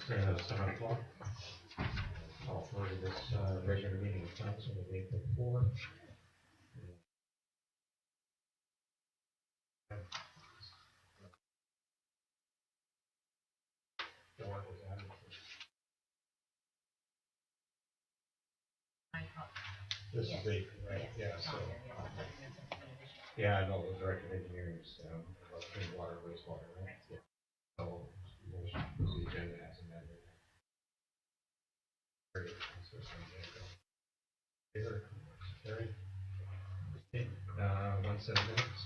7 o'clock. Call for this regular meeting of council of April 4th. This is April, right? Yeah, so. Yeah, I know it was director of engineering, about clean water, wastewater, right? Yeah. So, the agenda has amended. Carried. 1 set of minutes.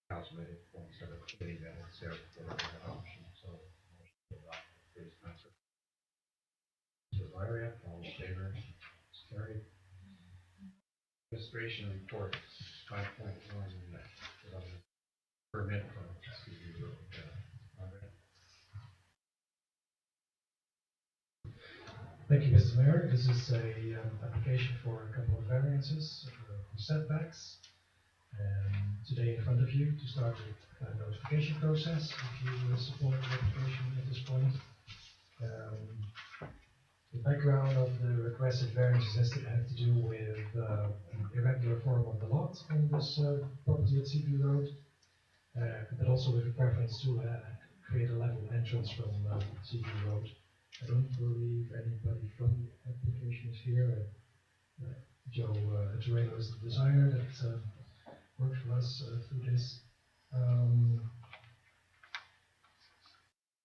Council meeting, 1 set of committee minutes there for the option. So, please, Councilor. Larry, all in favor? Carried. Administration report 5.1 permit from Thank you, Mr. Mayor. This is a application for a couple of variances for setbacks. Today in front of you to start the notification process, if you support the application at this point. The background of the requested variances has to do with an irregular form of the lot on this property at CB Road, but also with a preference to create a level entrance from CB Road. I don't believe anybody from the application is here. Joe Torreno is the designer that worked for us through this.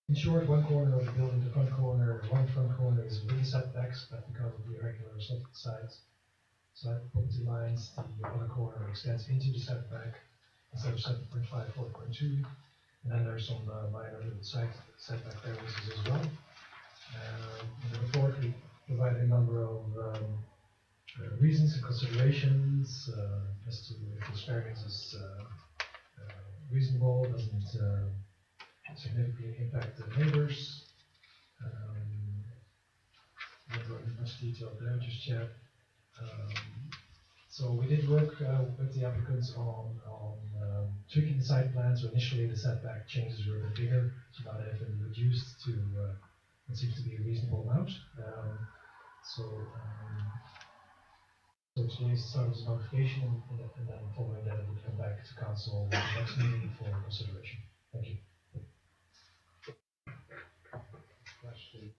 In short, one corner of the building, the front corner, one front corner is within setbacks, but because of the irregular side property lines, the other corner extends into the setback instead of 7.5, 4.2. And then there's some minor little setback variances as well. In the report, we provide a number of reasons and considerations as to if this variance is reasonable, doesn't significantly impact the neighbors. Not going into much detail there just yet. So we did work with the applicants on tweaking the site plan. So initially the setback changes were a bit bigger, so now they've been reduced to what seems to be a reasonable amount. So today's start is notification, and then following that it will come back to council the next meeting for consideration. Thank you. question.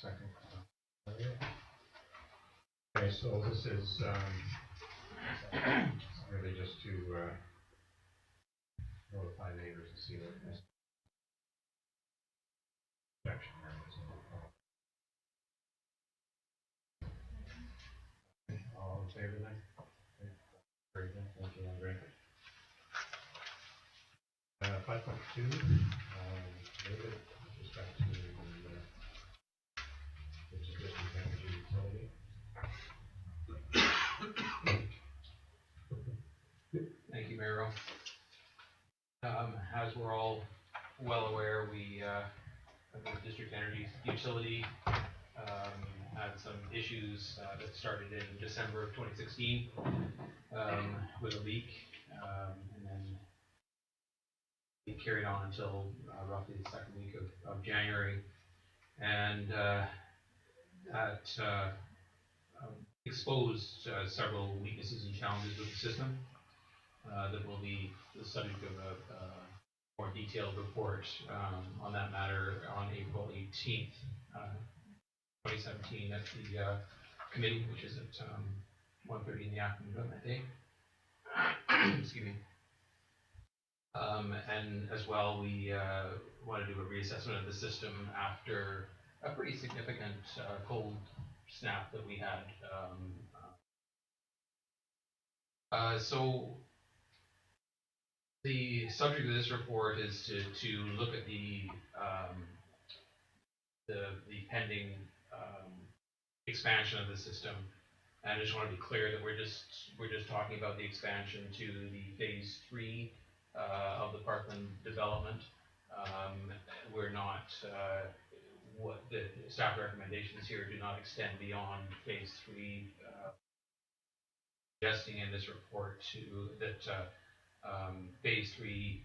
Second. Okay, so this is really just to notify neighbors and see what this protection is. All in favor then? Very good, thank you, Andre. 5.2, David, with respect to the district energy utility. Thank you, Mayor. As we're all well aware, we the district energy utility had some issues that started in December of 2016 with a leak, and then it carried on until roughly the second week of January, and that exposed several weaknesses and challenges with the system that will be the subject of a more detailed report on that matter on April 18th, 2017 at the committee, which is at 1:30 in the afternoon on that day. Excuse me. And as well, we want to do a reassessment of the system after a pretty significant cold snap that we had. So the subject of this report is to look at the pending expansion of the system. And I just want to be clear that we're just talking about the expansion to the phase 3 of the Parkland development. We're not what the staff recommendations here do not extend beyond phase 3 suggesting in this report that phase 3,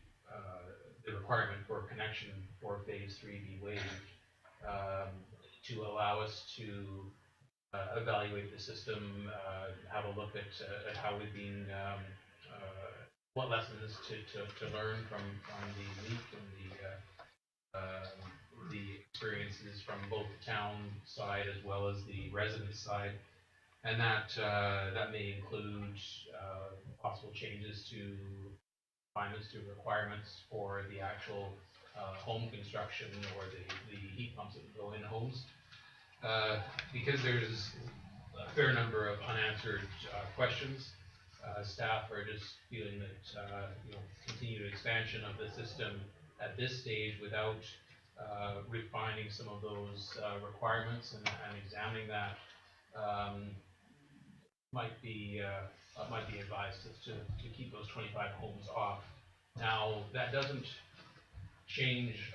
the requirement for connection for phase 3 be waived, to allow us to evaluate the system, have a look at how we've been, what lessons to learn from the leak and the experiences from both the town side as well as the resident side, and that may include possible changes to requirements for the actual home construction or the heat pumps that go in homes, because there's a fair number of unanswered questions. Staff are just feeling that continued expansion of the system at this stage without refining some of those requirements and examining that might be advised to keep those 25 homes off. Now that doesn't change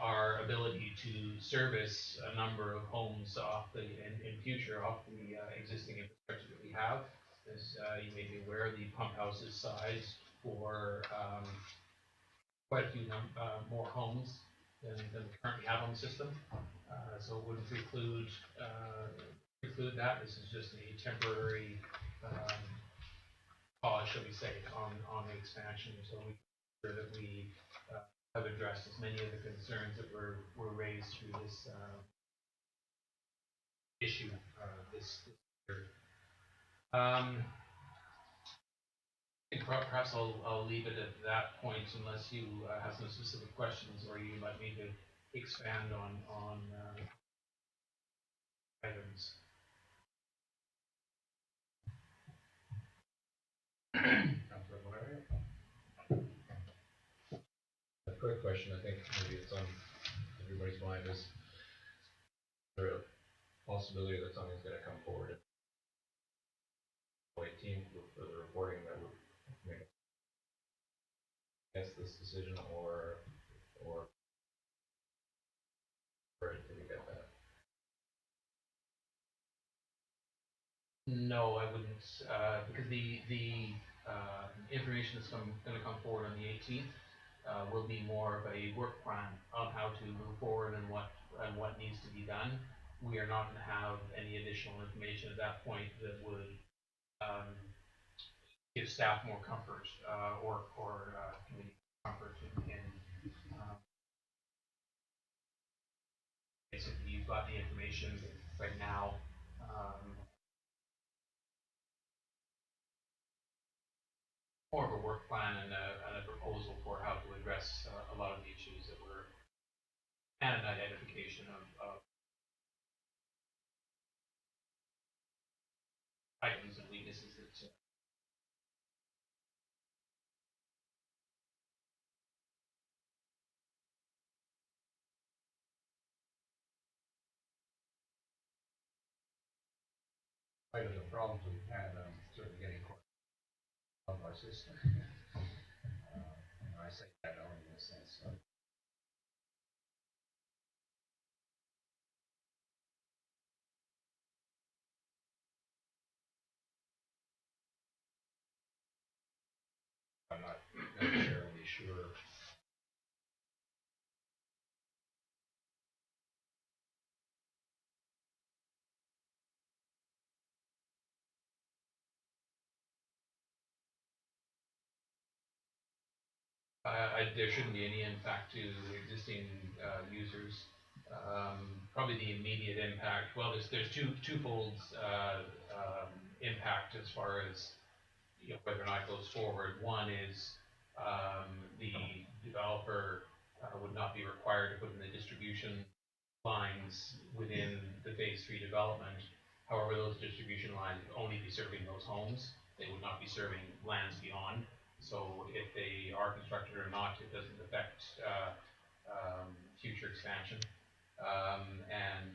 our ability to service a number of homes in future off the existing infrastructure that we have. As you may be aware, the pump house is sized for quite a few more homes than we currently have on the system. So it wouldn't preclude that. This is just a temporary pause, shall we say, on the expansion until we ensure that we have addressed as many of the concerns that were raised through this issue this year. I think perhaps I'll leave it at that point unless you have some specific questions or you might need to expand on items. A quick question, I think maybe it's on everybody's mind, is there a possibility that something's going to come forward in 2018 for the reporting that would make against this decision, or did you get that? No, I wouldn't, because the information that's going to come forward on the 18th will be more of a work plan on how to move forward and what needs to be done. We are not going to have any additional information at that point that would give staff more comfort or community comfort in basically you've got the information right now. More of a work plan and a proposal for how to address a lot of the issues that were, and an identification of items and weaknesses that Right of the problems we've had, certainly getting of our system. I say that only in a sense. I'm not necessarily sure. there shouldn't be any impact to existing users. Probably the immediate impact. Well, there's twofold impact as far as whether or not it goes forward. One is the developer would not be required to put in the distribution lines within the phase 3 development. However, those distribution lines would only be serving those homes. They would not be serving lands beyond. So if they are constructed or not, it doesn't affect future expansion. And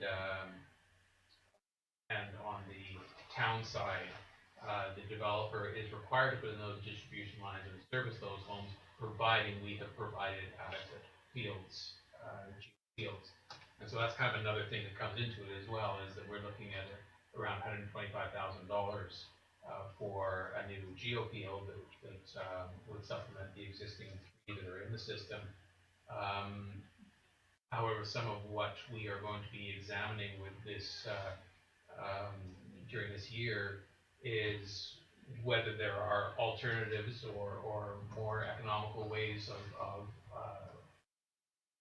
on the town side, the developer is required to put in those distribution lines and service those homes, providing we have provided adequate fields. And so that's kind of another thing that comes into it as well, is that we're looking at around $125,000 for a new geofield that would supplement the existing three that are in the system. However, some of what we are going to be examining with this during this year is whether there are alternatives or more economical ways of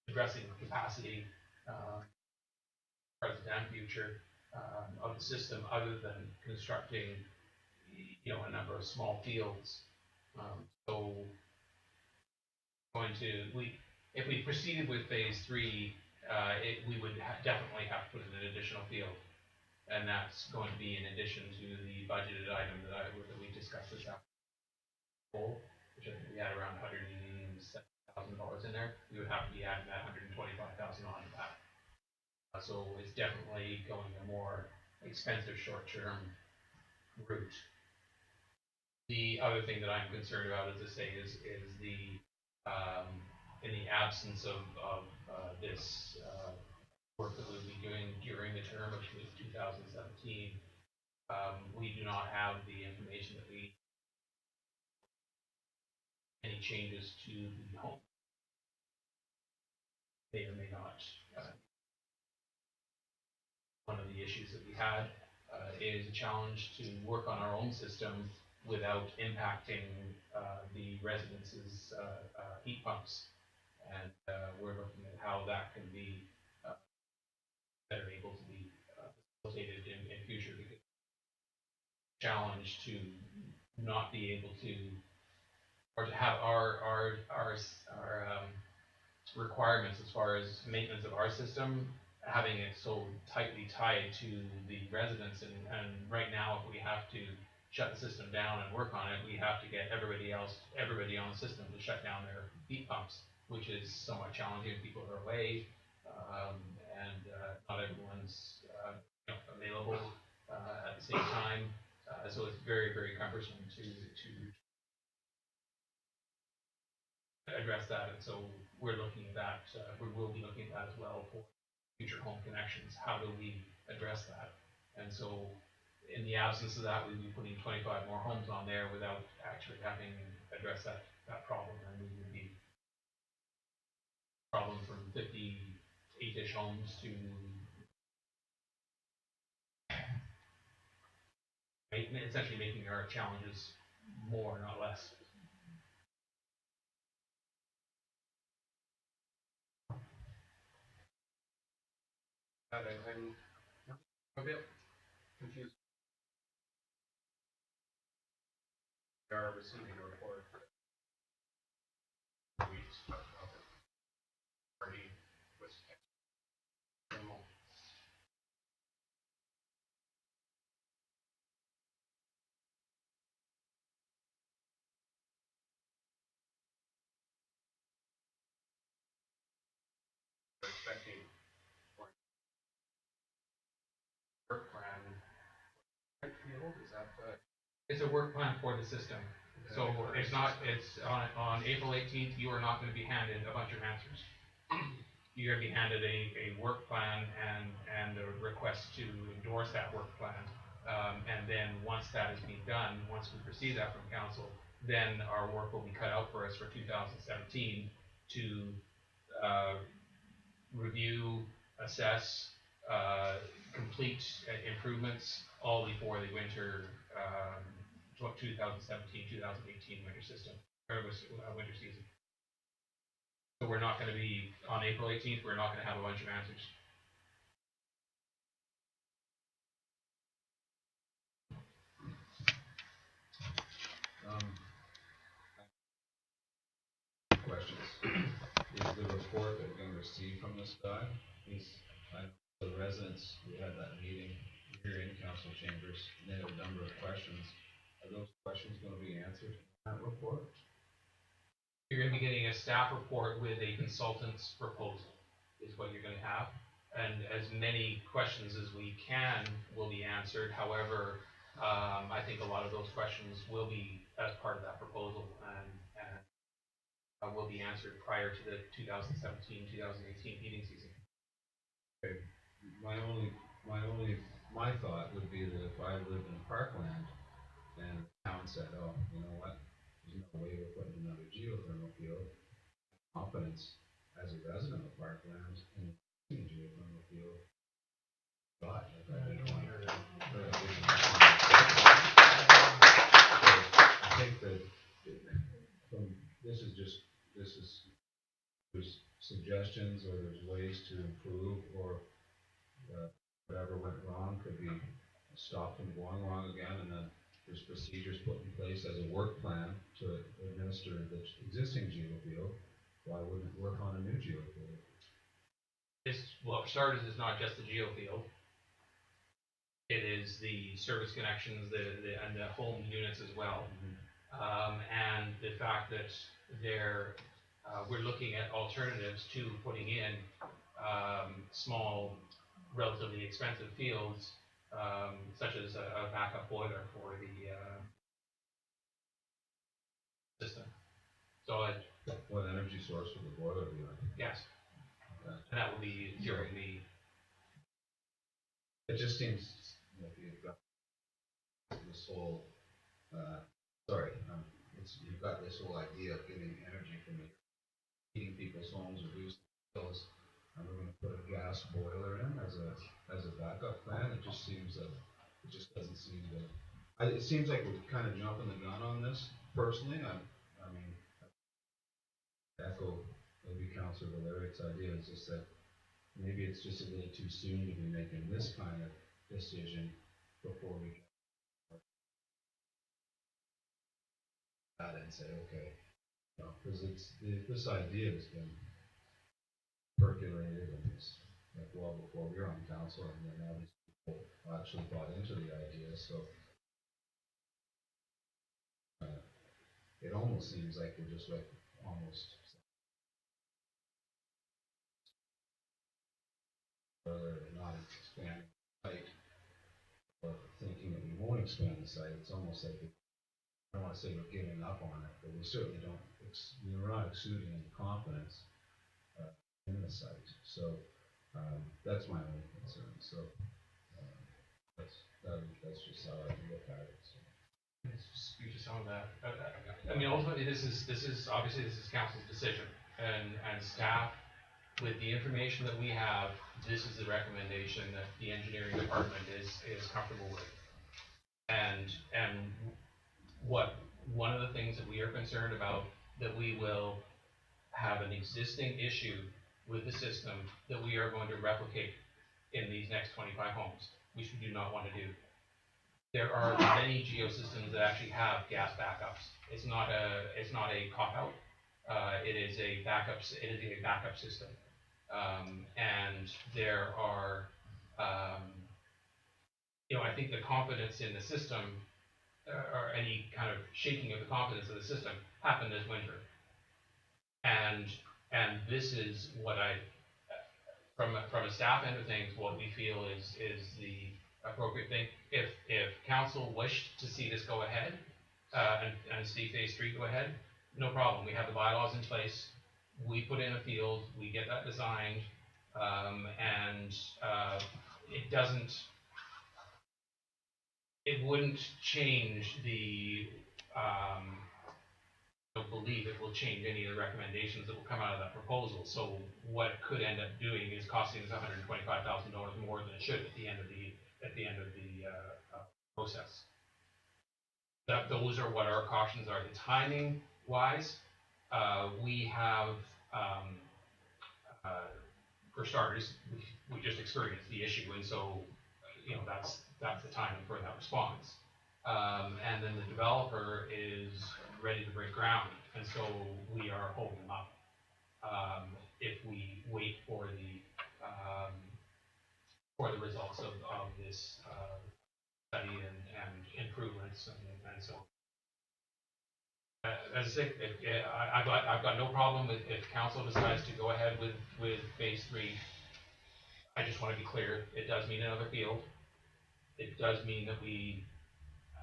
addressing capacity, present and future, of the system, other than constructing, a number of small fields. So, if we proceeded with phase 3, we would definitely have to put in an additional field, and that's going to be in addition to the budgeted item that we discussed this afternoon, which I think we had around $107,000 in there. We would have to be adding that $125,000 onto that. So it's definitely going a more expensive short-term route. The other thing that I'm concerned about, as I say, is the in the absence of this work that we'll be doing during the term of 2017, we do not have the information that any changes to the home may or may not. One of the issues that we had is a challenge to work on our own system without impacting the residents' heat pumps, and we're looking at how that can be better able to be facilitated in future, because challenge to not be able to, or to have our requirements as far as maintenance of our system, having it so tightly tied to the residents, and right now, if we have to shut the system down and work on it, we have to get everybody on the system to shut down their heat pumps, which is somewhat challenging. People are away, and not everyone's available at the same time, so it's very, very cumbersome to address that, and so we're looking at that. We will be looking at that as well for future home connections. How do we address that? And so, in the absence of that, we'd be putting 25 more homes on there without actually having addressed that problem, and we would be problem from 58-ish homes to essentially making our challenges more, not less. I'm a bit confused. We are receiving a report weeks already was minimal. We're expecting work plan. Is that It's a work plan for the system. So it's not, it's on April 18th, you are not going to be handed a bunch of answers. You're going to be handed a work plan and a request to endorse that work plan. And then once that is being done, once we receive that from council, then our work will be cut out for us for 2017 to review, assess, complete improvements, all before the winter 2017-2018 winter system, or winter season. So we're not going to be, on April 18th, we're not going to have a bunch of answers. Questions. Is the report that we're going to receive from this guy, I know the residents, we had that meeting here in council chambers, and they had a number of questions. Are those questions going to be answered in that report? You're going to be getting a staff report with a consultant's proposal, is what you're going to have. And as many questions as we can will be answered. However, I think a lot of those questions will be as part of that proposal, and will be answered prior to the 2017-2018 heating season. Okay. My thought would be that if I lived in Parkland And the town said, oh, you know what, there's no way we're putting another geothermal field. Confidence as a resident of Parkland in the geothermal field. But I didn't want to. I think that there's suggestions or there's ways to improve or whatever went wrong could be stopped from going wrong again, and then there's procedures put in place as a work plan to administer the existing geofield. Why wouldn't it work on a new geofield? Well, for starters, it's not just the geofield. It is the service connections, and the home units as well. And the fact that we're looking at alternatives to putting in small, relatively expensive fields, such as a backup boiler for the system. So What energy source would the boiler be on? yes, Okay. and that will be during the. It just seems like you've got this whole, you've got this whole idea of getting energy from heating people's homes, reducing bills, and we're going to put a gas boiler in as a backup plan. It just seems that it just doesn't seem to. It seems like we're kind of jumping the gun on this. Personally, I mean, echo maybe Councillor Valerick's idea is just that maybe it's just a little too soon to be making this kind of decision before we get that and say, okay, because this idea has been percolated and it's like well before we were on council, and then now these people actually bought into the idea. So it almost seems like we're just like almost whether not expanding the site or thinking that we won't expand the site. It's almost like I don't want to say we're giving up on it, but we certainly don't. We're not exuding any confidence in the site. So that's my only concern. So that's just how I look at it. So. Speak to some of that. I mean, ultimately, this is council's decision, and staff, with the information that we have, this is the recommendation that the engineering department is comfortable with. And one of the things that we are concerned about, that we will have an existing issue with the system that we are going to replicate in these next 25 homes, which we do not want to do. There are many geosystems that actually have gas backups. It's not a cop-out. It is a backup system. And there are, I think the confidence in the system, or any kind of shaking of the confidence of the system, happened this winter. And this is what from a staff end of things, what we feel is the appropriate thing. If council wished to see this go ahead, and see phase 3 go ahead, no problem. We have the bylaws in place. We put in a field, we get that designed, and it wouldn't change the, I don't believe it will change any of the recommendations that will come out of that proposal. So what it could end up doing is costing us $125,000 more than it should at the end of the process. Those are what our cautions are. The timing wise, we have, for starters, we just experienced the issue, and so that's the timing for that response. And then the developer is ready to break ground, and so we are holding them up. If we wait for the results of this study and improvements and so. As I say, I've got no problem if council decides to go ahead with phase 3. I just want to be clear, it does mean another field. It does mean that we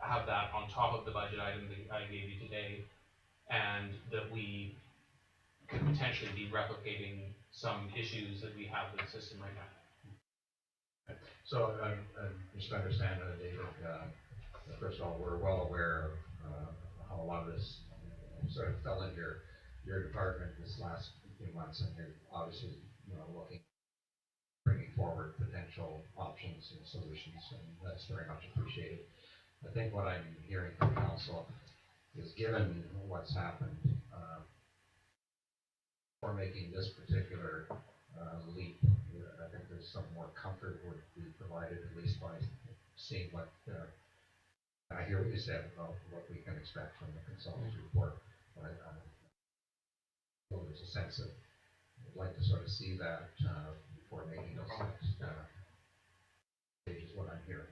have that on top of the budget item that I gave you today, and that we could potentially be replicating some issues that we have with the system right now. So just to understand, David, first of all, we're well aware of how a lot of this sort of fell into your department this last few months, and you're obviously, looking, bringing forward potential options and solutions, and that's very much appreciated. I think what I'm hearing from council is, given what's happened, for making this particular leap, I think there's some more comfort would be provided, at least by seeing what, I hear what you said about what we can expect from the consultant's report, but there's a sense of, I'd like to sort of see that before making those next stage, is what I'm hearing.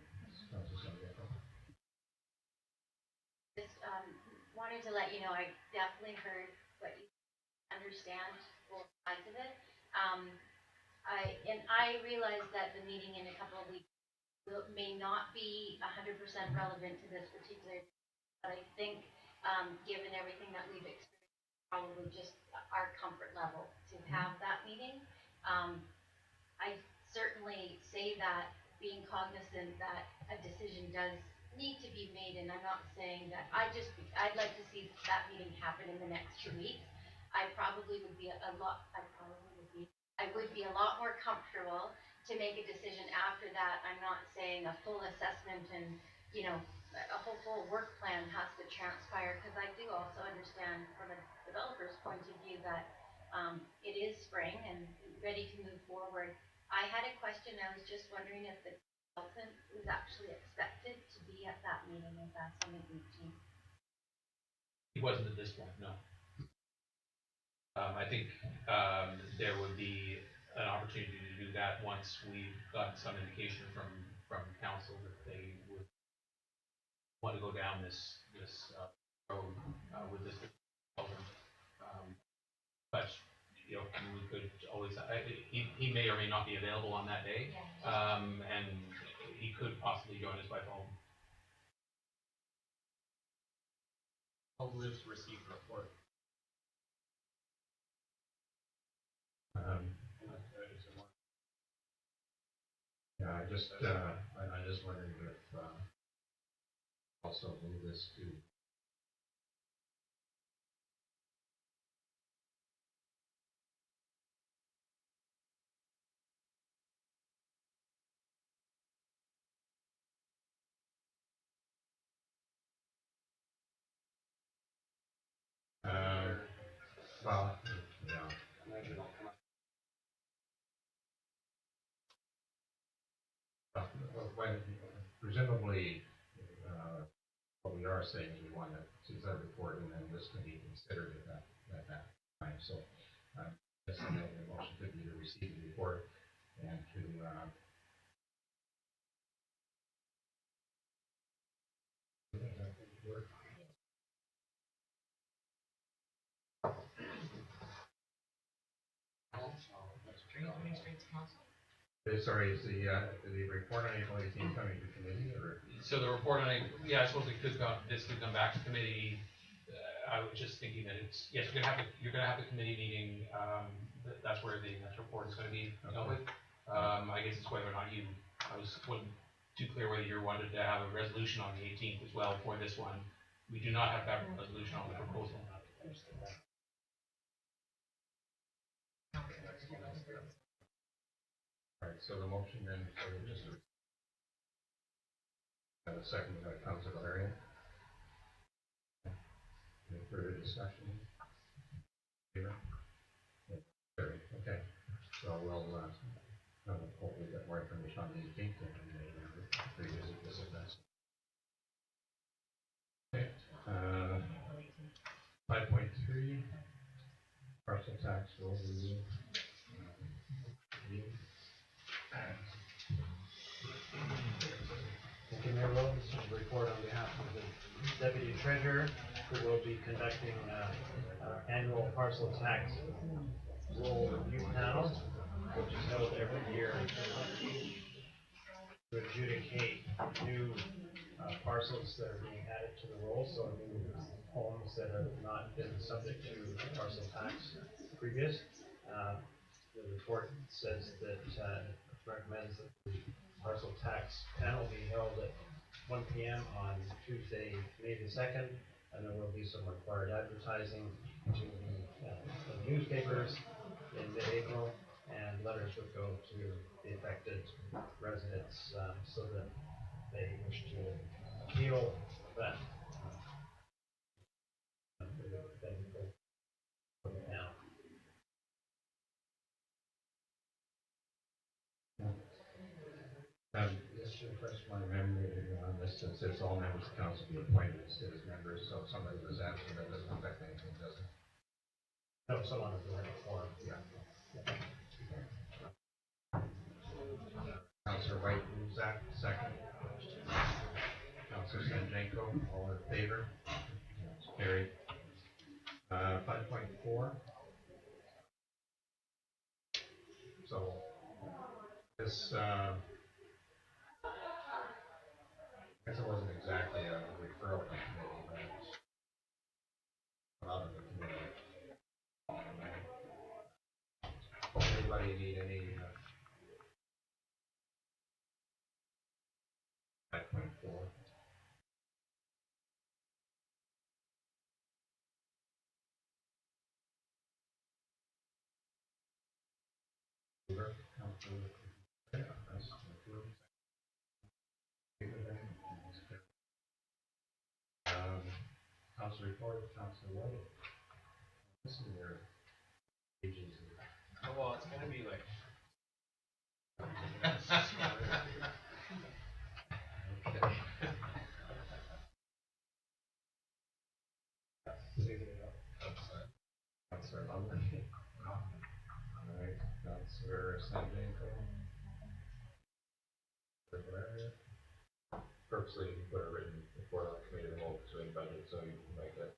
Just wanted to let you know, I definitely heard what you understand both sides of it. I realize that the meeting in a couple of weeks may not be 100% relevant to this particular, but I think given everything that we've experienced, probably just our comfort level to have that meeting. I certainly say that being cognizant that a decision does need to be made, and I'm not saying that I'd like to see that meeting happen in the next 2 weeks. I would be a lot more comfortable to make a decision after that. I'm not saying a full assessment and, a whole full work plan has to transpire, because I do also understand from a developer's point of view that it is spring and ready to move forward. I had a question. I was just wondering if the consultant was actually expected to be at that meeting, if that's on the 18th. He wasn't at this point, no. I think there would be an opportunity to do that once we've got some indication from council that they would want to go down this road with this consultant. But we could always, he may or may not be available on that day, and he could possibly join us by phone. How lives receive report? Yeah, I just wondered if also move this to well, yeah. When, presumably, what we are saying is we want to see that report, and then this can be considered at that time. So, guess the motion could be to receive the report and to sorry, is the report on April 18th coming to committee, or? So the report I suppose this could come back to committee. I was just thinking that yes, you're gonna have the committee meeting. That's where the next report is going to be dealt with. I guess it's whether or not I wasn't too clear whether you wanted to have a resolution on the 18th as well for this one. We do not have that resolution on the proposal. All right, so the motion then, just have a second by Councilor Larian. Any further discussion? Okay, so we'll hopefully get more information on the 18th and revisit this event. Okay, 5.3, parcel tax overview. Thank you, Mayor Will. This is a report on behalf of the Deputy Treasurer, who will be conducting our annual parcel tax roll review panel, which is held every year to adjudicate new parcels that are being added to the roll, so new homes that have not been subject to parcel tax previous. The report says that recommends that the parcel tax panel be held at 1 p.m. on Tuesday, May the 2nd, and there will be some required advertising to the newspapers in mid-April, and letters would go to the affected residents so that they wish to appeal that. Now, Just a question on memory on this, since there's all members of council be appointed as members, so if somebody was absent, that doesn't affect anything, does it? no, someone is doing it for them. Yeah. Councillor White moves that, second. Councillor Sanjanko, all in favor? That's carried. 5.4. So, this, I guess it wasn't exactly a referral to committee, but it's out of the committee. Anybody need any, 5.4? Councillor, Council report, Councillor White. This is their pages. Oh, well, it's gonna be like. Okay. Councillor Lumley. All right, Councillor Sanjanko. Purposely, you put a written report on the committee of the whole between budget, so you can make it.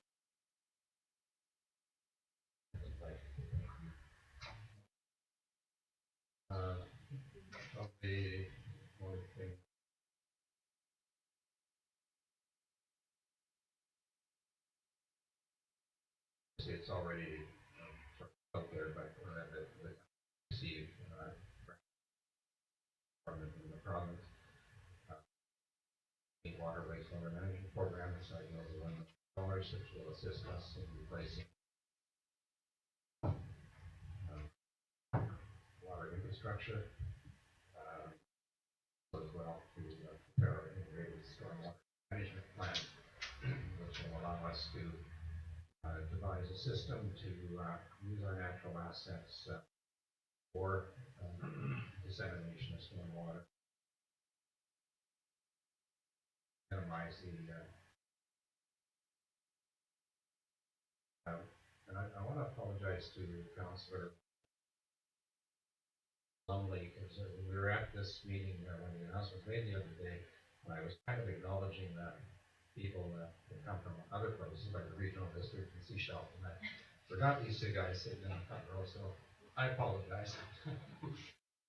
Of the only thing. See, it's already out there, but the received from the province. Water wastewater management program, deciding over $1 million, which will assist us in replacing water infrastructure, as well to prepare an integrated stormwater management plan, which will allow us to devise a system to use our natural assets for dissemination of stormwater, minimize the and I want to apologize to Councillor Lumley, because we were at this meeting when the announcement was made the other day, and I was kind of acknowledging that people that come from other places, like the regional district and Sea Shelf, and I forgot these two guys sitting in the front row, so I apologize.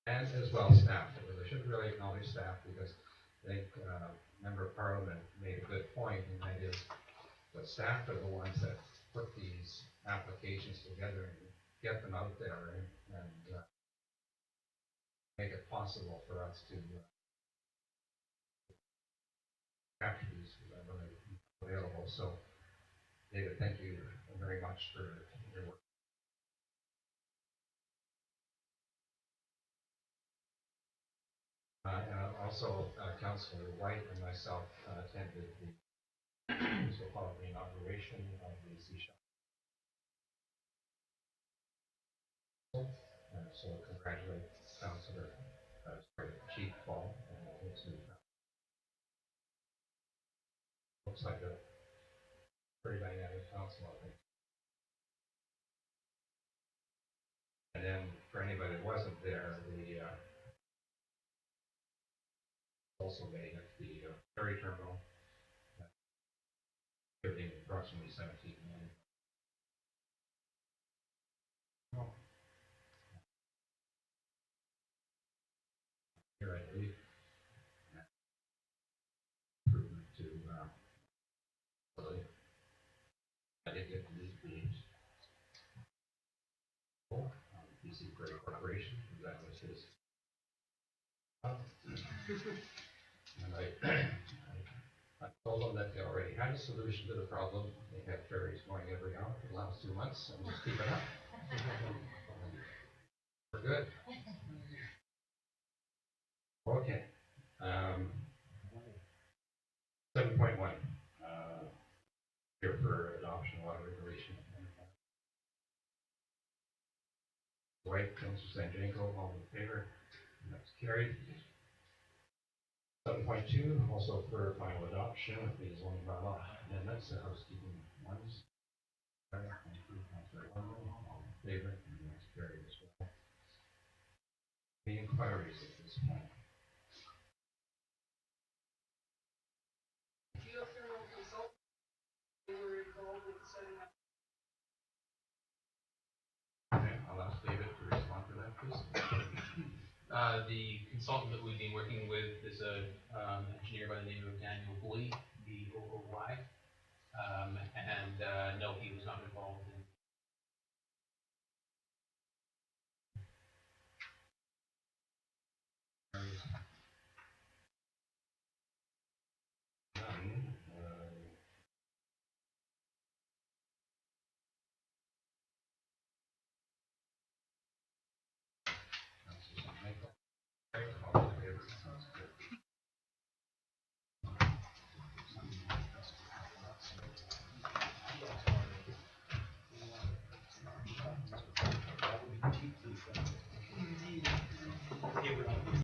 And as well staff, because I should really acknowledge staff, because I think Member of Parliament made a good point, and that is the staff are the ones that put these applications together and get them out there and make it possible for us to capture these when they're available. So, David, thank you very much for your work. And also, Councillor White and myself attended the so-called inauguration of the Seashell. So congratulate Councillor Chief Paul and his new. Looks like a pretty dynamic council, I think. And then for anybody that wasn't there, the also made at the ferry terminal, giving approximately 17 million. Oh. Here I believe improvement to really, I did get to meet the BC Prairie Corporation, that was his. And I I told them that they already had a solution to the problem. They had ferries going every hour for the last 2 months, and just keep it up. We're good. Okay. 7.1. Here for adoption water regulation. Dwight, Councilor Sanjanko, all in favor? That's carried. 7.2, also for final adoption with the zoning bylaw amendments, the housekeeping ones. Thank you, Councilor Lundgren, all in favor? And that's carried as well. The inquiries at this point. Geothermal consultant, they were involved with setting up. Okay, I'll ask David to respond to that, please. The consultant that we've been working with is a engineer by the name of Daniel Boy, B-O-O-Y. And no, he was not involved